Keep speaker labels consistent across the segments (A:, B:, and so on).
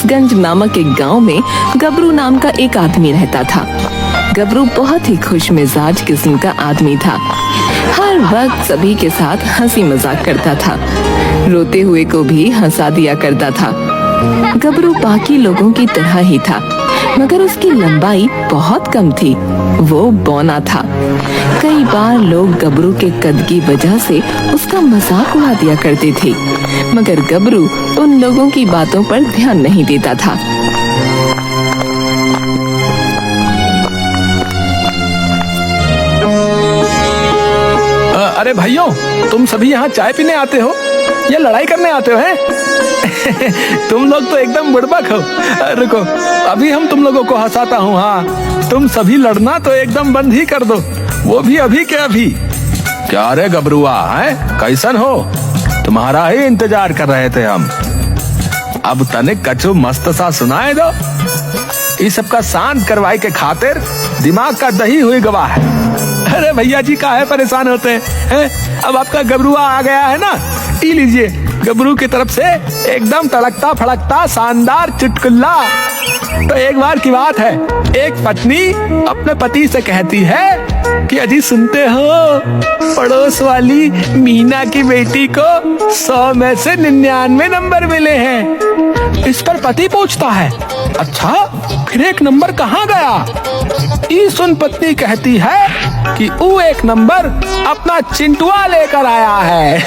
A: रईसगंज नामक एक गांव में गबरू नाम का एक आदमी रहता था। गबरू बहुत ही खुश मिजाज किस्म का आदमी था। हर वक्त सभी के साथ हंसी मजाक करता था, रोते हुए को भी हंसा दिया करता था। गबरू बाकी लोगों की तरह ही था, मगर उसकी लंबाई बहुत कम थी। वो बौना था। कई बार लोग गबरू के कद की वजह से उसका मजाक उड़ा दिया करते थे, मगर गबरू उन लोगों की बातों पर ध्यान नहीं देता था।
B: अरे भाइयों, तुम सभी यहाँ चाय पीने आते हो या लड़ाई करने आते हो हैं? तुम लोग तो एकदम बुड़बक हो। रुको, अभी हम तुम लोगों को हंसाता हूँ। हाँ, तुम सभी लड़ना तो एकदम बंद ही कर दो, वो भी अभी के अभी। क्या रे गबरुआ, हैं? कैसन हो? तुम्हारा ही इंतजार कर रहे थे हम। अब तनिक कछु मस्त सा सुनाए दो। इस सब का शांत करवाई के खातिर दिमाग का दही हुई गवाह है। अरे भैया जी, काहे परेशान होते हैं? अब आपका गबरुआ आ गया है ना, पी लीजिए गबरू की तरफ से एकदम तड़कता फड़कता शानदार चुटकुला। तो एक बार की बात है, एक पत्नी अपने पति से कहती है कि अजी सुनते हो, पड़ोस वाली मीना की बेटी को 100 में से 99 नंबर मिले हैं। इस पर पति पूछता है, अच्छा फिर एक नंबर कहाँ गया? ई सुन पत्नी कहती है कि वो एक नंबर अपना चिंटुआ लेकर आया है।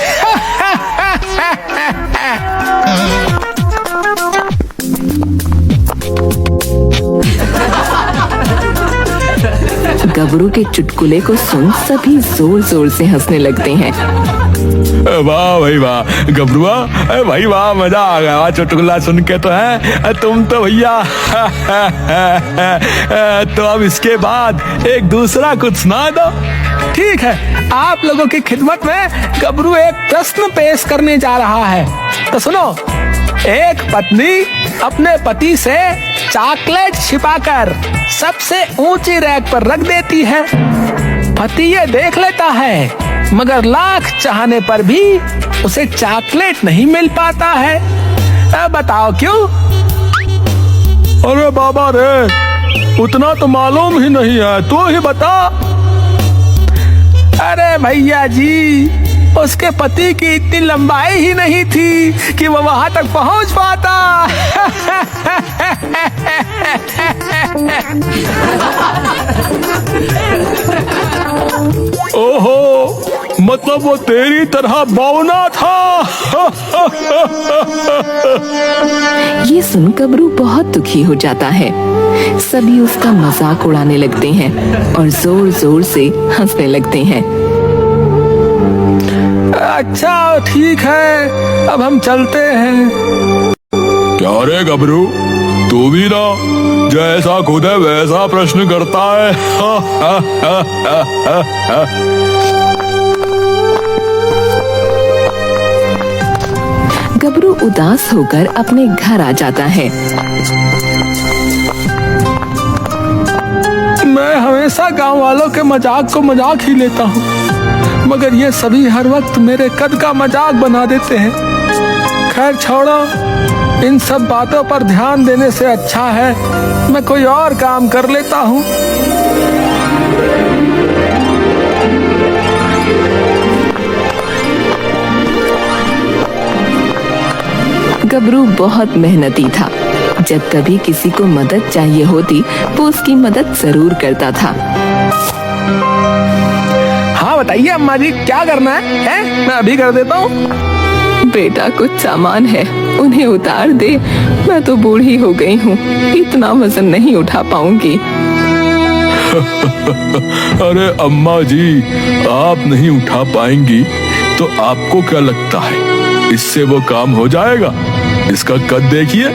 A: गबरू के चुटकुले को सुन सभी जोर जोर से हंसने लगते हैं।
B: वाह भाई वाह गबरुआ, भाई वाह, मजा आ गया चुटकुला सुन के। तो है तुम तो भैया। तो अब इसके बाद एक दूसरा कुछ सुना दो। ठीक है, आप लोगों की खिदमत में गबरू एक प्रश्न पेश करने जा रहा है, तो सुनो। एक पत्नी अपने पति से चॉकलेट छिपाकर सबसे ऊंची रैक पर रख देती है। पति ये देख लेता है, मगर लाख चाहने पर भी उसे चॉकलेट नहीं मिल पाता है। बताओ क्यों? अरे बाबा रे, उतना तो मालूम ही नहीं है, तू ही बता। अरे भैया जी, उसके पति की इतनी लंबाई ही नहीं थी कि वो वहां तक पहुंच पाता। ओहो, मतलब वो तेरी तरह बौना था।
A: ये सुन गबरू बहुत दुखी हो जाता है। सभी उसका मजाक उड़ाने लगते हैं और जोर जोर से हंसने लगते हैं।
B: अच्छा ठीक है, अब हम चलते हैं। क्या रे गबरू, तू भी ना जैसा खुद है वैसा प्रश्न करता है।
A: गबरू उदास होकर अपने घर आ जाता है।
B: मैं हमेशा गांव वालों के मजाक को मजाक ही लेता हूँ, मगर ये सभी हर वक्त मेरे कद का मजाक बना देते हैं। खैर छोड़ो, इन सब बातों पर ध्यान देने से अच्छा है मैं कोई और काम कर लेता हूँ।
A: गबरू बहुत मेहनती था। जब कभी किसी को मदद चाहिए होती वो उसकी मदद जरूर करता था।
B: हाँ बताइए अम्मा जी, क्या करना है? मैं अभी कर देता हूँ।
A: बेटा कुछ सामान है, उन्हें उतार दे। मैं तो बूढ़ी हो गई हूँ, इतना वजन नहीं उठा पाऊंगी।
B: अरे अम्मा जी, आप नहीं उठा पाएंगी तो आपको क्या लगता है इससे वो काम हो जाएगा? इसका कद देखिए,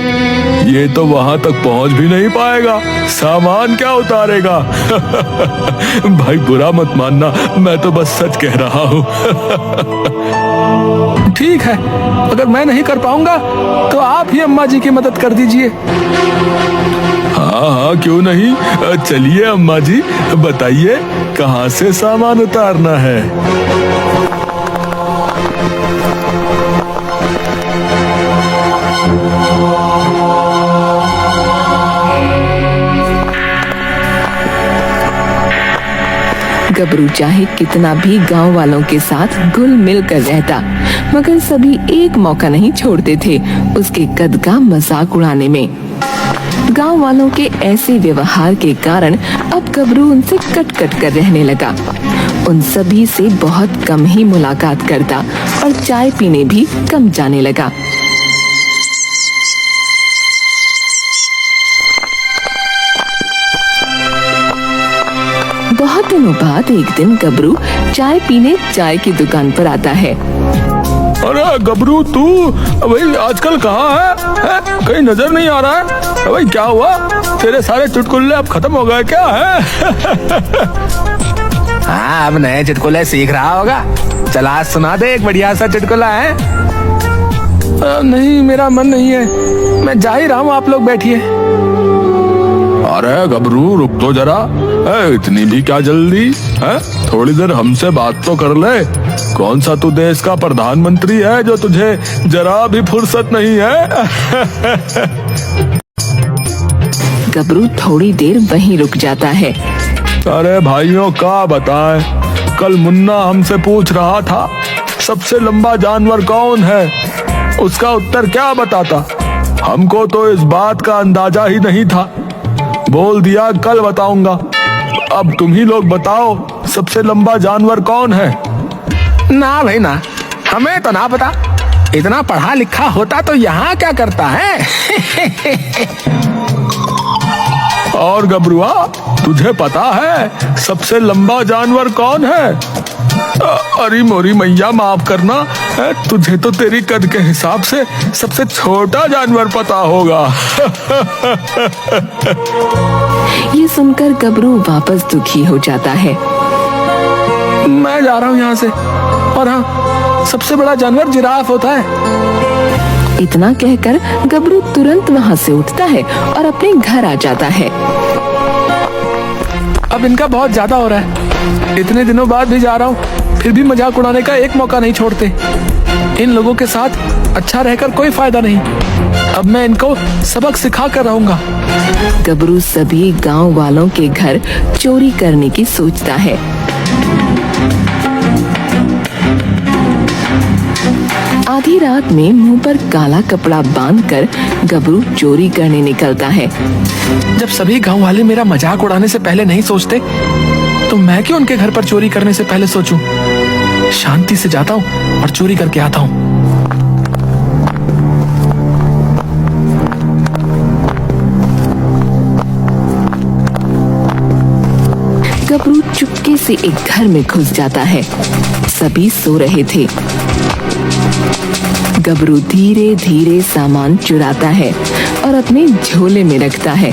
B: ये तो वहां तक पहुंच भी नहीं पाएगा, सामान क्या उतारेगा? भाई बुरा मत मानना, मैं तो बस सच कह रहा हूँ। ठीक है, अगर मैं नहीं कर पाऊंगा तो आप ही अम्मा जी की मदद कर दीजिए। हाँ हाँ क्यों नहीं, चलिए अम्मा जी, बताइए कहाँ से सामान उतारना है?
A: गबरू चाहे कितना भी गांव वालों के साथ घुल मिल कर रहता, मगर सभी एक मौका नहीं छोड़ते थे उसके कद का मजाक उड़ाने में। गांव वालों के ऐसे व्यवहार के कारण अब गबरू उनसे कट कट कर रहने लगा। उन सभी से बहुत कम ही मुलाकात करता और चाय पीने भी कम जाने लगा। बहुत दिनों बाद एक दिन गबरू चाय पीने चाय की दुकान पर आता है।
B: अरे गबरू, तू भाई आजकल कहाँ है? कहीं नजर नहीं आ रहा है भाई। क्या हुआ? तेरे सारे चुटकुले अब खत्म हो गए क्या है?
C: हाँ, अब नए चुटकुले सीख रहा होगा। चल आज सुना दे एक बढ़िया सा चुटकुला है।
B: नहीं, मेरा मन नहीं है, मैं जा ही रहा हूँ, आप लोग बैठिए। अरे गबरू, रुक तो जरा। इतनी भी क्या जल्दी है? थोड़ी देर हमसे बात तो कर ले। कौन सा तू देश का प्रधानमंत्री है जो तुझे जरा भी फुर्सत नहीं है?
A: गबरू थोड़ी देर वहीं रुक जाता है।
B: अरे भाइयों, क्या बताएं, कल मुन्ना हमसे पूछ रहा था सबसे लंबा जानवर कौन है। उसका उत्तर क्या बताता? हमको तो इस बात का अंदाजा ही नहीं था। बोल दिया कल बताऊंगा। अब तुम ही लोग बताओ सबसे लंबा जानवर कौन है?
C: ना भाई ना, हमें तो ना पता। इतना पढ़ा लिखा होता तो यहाँ क्या करता है?
B: और गबरुआ, तुझे पता है सबसे लंबा जानवर कौन है? अरे मोरी मैया, माफ करना, तुझे तो तेरी कद के हिसाब से सबसे छोटा जानवर पता होगा।
A: ये सुनकर गबरू वापस दुखी हो जाता है।
B: मैं जा रहा हूँ यहाँ से। और हाँ, सबसे बड़ा जानवर जिराफ होता है।
A: इतना कहकर गबरू तुरंत वहाँ से उठता है और अपने घर आ जाता है।
B: अब इनका बहुत ज्यादा हो रहा है। इतने दिनों बाद भी जा रहा हूँ, फिर भी मजाक उड़ाने का एक मौका नहीं छोड़ते। इन लोगों के साथ अच्छा रहकर कोई फायदा नहीं। अब मैं इनको सबक सिखा कर रहूंगा।
A: गबरू सभी गांव वालों के घर चोरी करने की सोचता है। आधी रात में मुंह पर काला कपड़ा बांधकर गबरू चोरी करने निकलता है।
B: जब सभी गांव वाले मेरा मजाक उड़ाने से पहले नहीं सोचते, तो मैं क्यों उनके घर पर चोरी करने से पहले सोचूं? शांति से जाता हूँ और चोरी करके आता हूँ।
A: गबरू चुपके से एक घर में घुस जाता है। सभी सो रहे थे। गबरू धीरे धीरे सामान चुराता है और अपने झोले में रखता है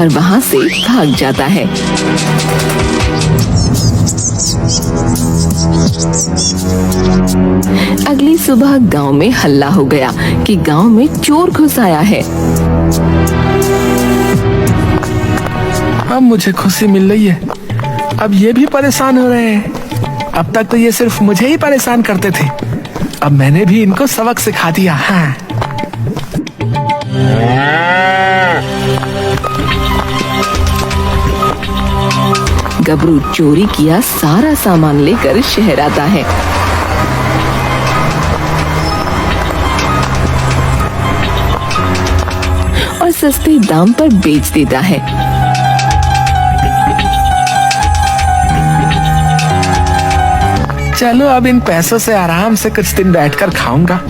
A: और वहां से भाग जाता है। अगली सुबह गांव में हल्ला हो गया कि गांव में चोर घुस आया है।
B: अब मुझे खुशी मिल रही है। अब ये भी परेशान हो रहे हैं। अब तक तो ये सिर्फ मुझे ही परेशान करते थे। अब मैंने भी इनको सबक सिखा दिया। हाँ।
A: गबरू चोरी किया सारा सामान लेकर शहर आता है। और सस्ते दाम पर बेच देता है।
B: चलो अब इन पैसों से आराम से कुछ दिन बैठकर खाऊंगा।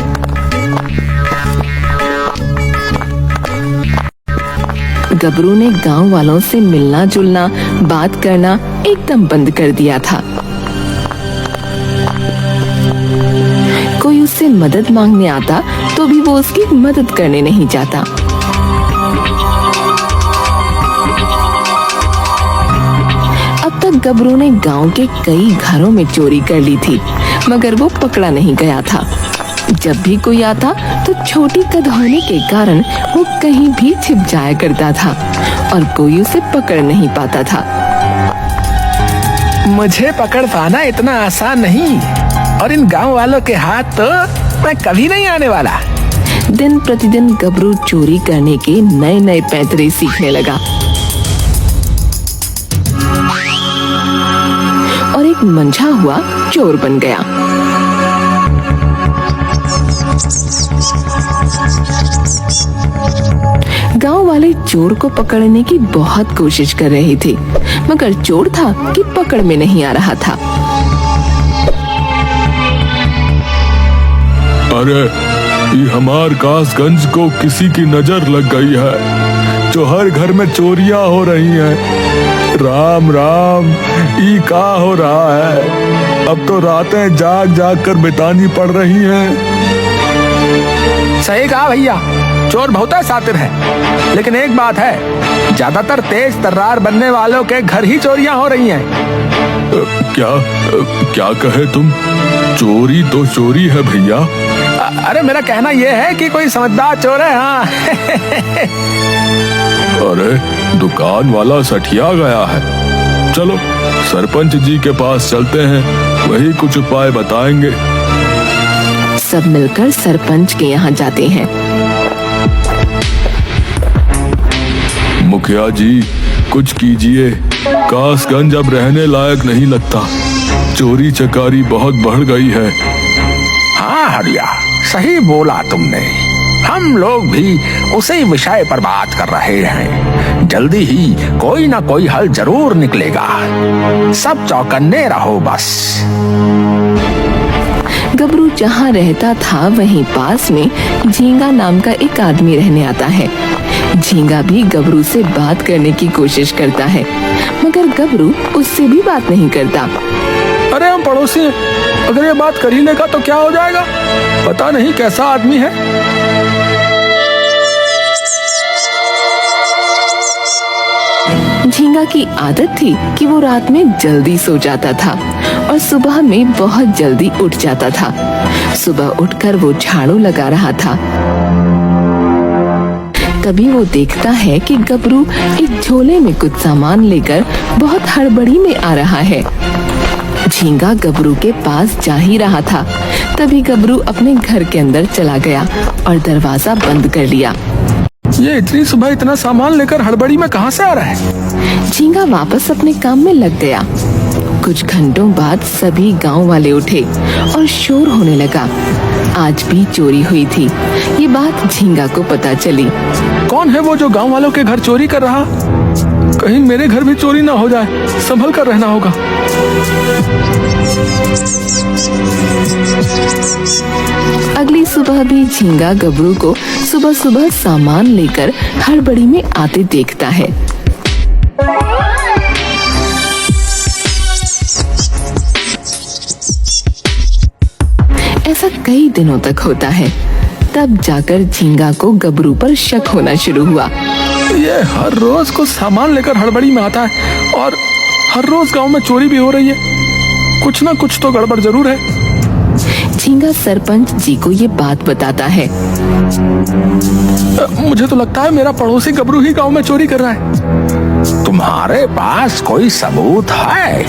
A: गबरू ने गांव वालों से मिलना जुलना, बात करना एकदम बंद कर दिया था। कोई उससे मदद मांगने आता तो भी वो उसकी मदद करने नहीं जाता। अब तक गबरू ने गांव के कई घरों में चोरी कर ली थी, मगर वो पकड़ा नहीं गया था। जब भी कोई आता तो छोटी कद होने के कारण वो कहीं भी छिप जाया करता था और कोई उसे पकड़ नहीं पाता था।
B: मुझे पकड़ पाना इतना आसान नहीं, और इन गांव वालों के हाथ तो मैं कभी नहीं आने वाला।
A: दिन प्रतिदिन गबरू चोरी करने के नए नए पैतरे सीखने लगा और एक मंझा हुआ चोर बन गया। गांव वाले चोर को पकड़ने की बहुत कोशिश कर रहे थे, मगर चोर था कि पकड़ में नहीं आ रहा था।
D: अरे ये हमार कासगंज को किसी की नजर लग गई है, जो हर घर में चोरियां हो रही हैं। राम राम, ये का हो रहा है? अब तो रातें जाग जाग कर बितानी पड़ रही हैं।
C: सही कहा भैया, चोर बहुत शातिर है, लेकिन एक बात है, ज्यादातर तेज तर्रार बनने वालों के घर ही चोरियां हो रही हैं।
D: क्या कहे तुम? चोरी तो चोरी है भैया।
C: अरे मेरा कहना यह है कि कोई समझदार चोर है। हाँ
D: अरे दुकान वाला सठिया गया है। चलो सरपंच जी के पास चलते हैं, वही कुछ उपाय बताएंगे।
A: सब मिलकर सरपंच के यहाँ जाते हैं।
D: मुखिया जी कुछ कीजिए, कासगंज अब रहने लायक नहीं लगता। चोरी चकारी बहुत बढ़ गई है।
C: हाँ हरिया, सही बोला तुमने। हम लोग भी उसी विषय पर बात कर रहे हैं। जल्दी ही कोई ना कोई हल जरूर निकलेगा। सब चौकन्ने रहो बस।
A: गबरू जहाँ रहता था वहीं पास में झींगा नाम का एक आदमी रहने आता है। झींगा भी गबरू से बात करने की कोशिश करता है, मगर गबरू उससे भी बात नहीं करता।
B: अरे हम पड़ोसी हैं, अगर ये बात कर ही लेगा तो क्या हो जाएगा? पता नहीं कैसा आदमी है।
A: झींगा की आदत थी कि वो रात में जल्दी सो जाता था और सुबह में बहुत जल्दी उठ जाता था। सुबह उठकर वो झाड़ू लगा रहा था, तभी वो देखता है कि गबरू एक झोले में कुछ सामान लेकर बहुत हड़बड़ी में आ रहा है। झींगा गबरू के पास जा ही रहा था, तभी गबरू अपने घर के अंदर चला गया और दरवाजा बंद कर लिया।
B: ये इतनी सुबह इतना सामान लेकर हड़बड़ी में कहाँ से आ रहा है?
A: झींगा वापस अपने काम में लग गया। कुछ घंटों बाद सभी गांव वाले उठे और शोर होने लगा। आज भी चोरी हुई थी, ये बात झींगा को पता चली।
B: कौन है वो जो गांव वालों के घर चोरी कर रहा? कहीं मेरे घर भी चोरी ना हो जाए, संभल कर रहना होगा।
A: अगली सुबह भी झींगा गबरू को सुबह सुबह सामान लेकर हड़बड़ी में आते देखता है। ऐसा कई दिनों तक होता है, तब जाकर झींगा को गबरू पर शक होना शुरू हुआ।
B: ये हर रोज कुछ सामान लेकर हड़बड़ी में आता है और हर रोज गांव में चोरी भी हो रही है। कुछ ना कुछ तो गड़बड़ जरूर है।
A: झींगा सरपंच जी को ये बात बताता है।
B: मुझे तो लगता है मेरा पड़ोसी गबरू ही गांव में चोरी कर रहा है।
C: तुम्हारे पास कोई सबूत है?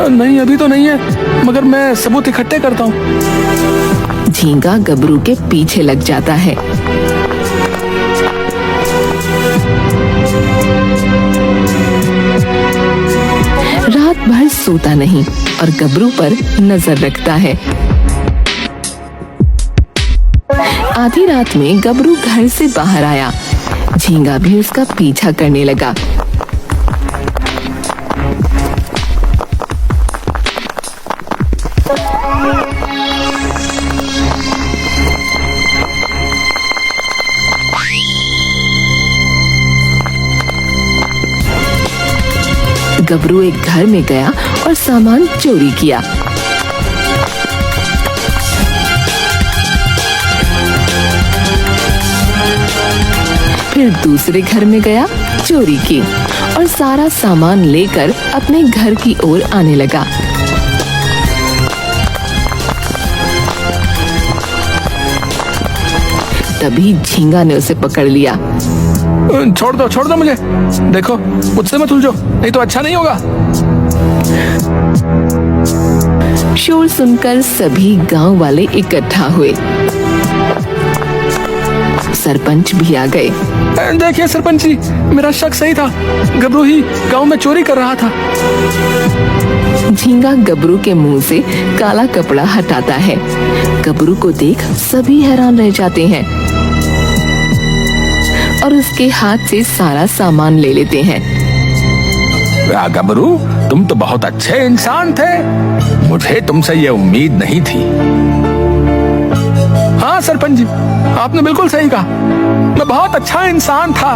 B: नहीं, अभी तो नहीं है, मगर मैं सबूत इकट्ठे करता हूँ।
A: झींगा गबरू के पीछे लग जाता है। रात भर सोता नहीं और गबरू पर नजर रखता है। आधी रात में गबरू घर से बाहर आया। झींगा भी उसका पीछा करने लगा। गबरू एक घर में गया और सामान चोरी किया। फिर दूसरे घर में गया, चोरी की और सारा सामान लेकर अपने घर की ओर आने लगा। तभी झींगा ने उसे पकड़ लिया।
B: छोड़ दो मुझे। देखो, मुझसे मत उलझो, नहीं तो अच्छा नहीं होगा।
A: शोर सुनकर सभी गांव वाले इकट्ठा हुए। सरपंच भी आ गए।
B: देखिए सरपंच जी, मेरा शक सही था, गबरू ही गांव में चोरी कर रहा था।
A: झींगा गबरू के मुंह से काला कपड़ा हटाता है। गबरू को देख सभी हैरान रह जाते हैं और उसके हाथ से सारा सामान ले लेते हैं।
C: गबरू, तुम तो बहुत अच्छे इंसान थे, मुझे तुमसे ये उम्मीद नहीं थी।
B: हाँ सरपंच जी, आपने बिल्कुल सही कहा, मैं बहुत अच्छा इंसान था,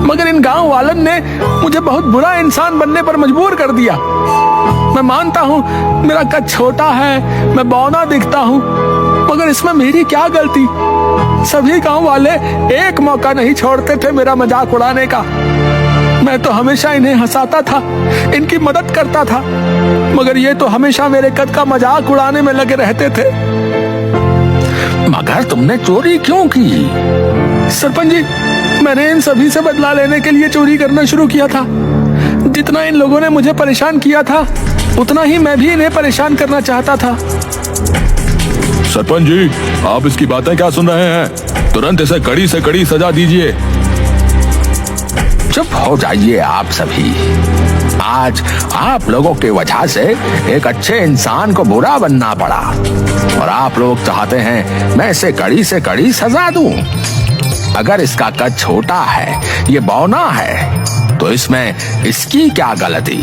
B: मगर इन गांव वालों ने मुझे बहुत बुरा इंसान बनने पर मजबूर कर दिया। मैं मानता हूँ मेरा कद छोटा है, मैं बौना दिखता हूँ, मगर इसमें मेरी क्या गलती। सभी गांव वाले एक मौका नहीं छोड़ते थे मेरा मजाक उड़ाने का। मैं तो हमेशा इन्हें हंसाता था, इनकी मदद करता था, मगर ये तो हमेशा मेरे कद का मजाक उड़ाने में लगे रहते थे।
C: मगर तुमने चोरी क्यों की?
B: सरपंच जी, मैंने इन सभी से बदला लेने के लिए चोरी करना शुरू किया था। जितना इन लोगों ने मुझे परेशान किया था, उतना ही मैं भी इन्हें परेशान करना चाहता था।
D: सरपंच जी, आप इसकी बातें क्या सुन रहे हैं? तुरंत इसे कड़ी से कड़ी सजा दीजिए।
C: चुप हो जाइए आप सभी। आज आप लोगों की वजह से एक अच्छे इंसान को बुरा बनना पड़ा, और आप लोग चाहते हैं मैं इसे कड़ी से कड़ी सजा दूं। अगर इसका कद छोटा है, ये बौना है, तो इसमें इसकी क्या गलती?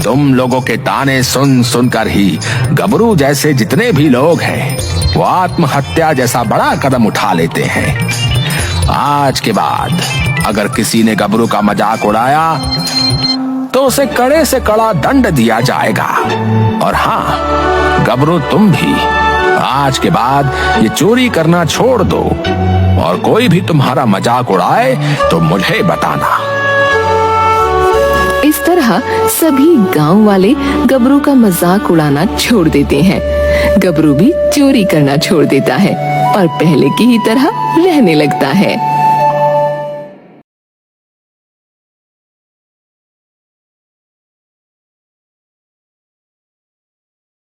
C: तुम लोगों के ताने सुन सुनकर ही गबरू जैसे जितने भी लोग हैं, वो आत्महत्या जैसा बड़ा कदम उठा लेते हैं। आज के बाद अगर किसी ने गबरू का मजाक उड़ाया तो उसे कड़े से कड़ा दंड दिया जाएगा। और हाँ गबरू, तुम भी आज के बाद ये चोरी करना छोड़ दो, और कोई भी तुम्हारा मजाक उड़ाए तो मुझे बताना।
A: इस तरह सभी गांव वाले गबरू का मजाक उड़ाना छोड़ देते हैं। गबरू भी चोरी करना छोड़ देता है और पहले की ही तरह रहने लगता है।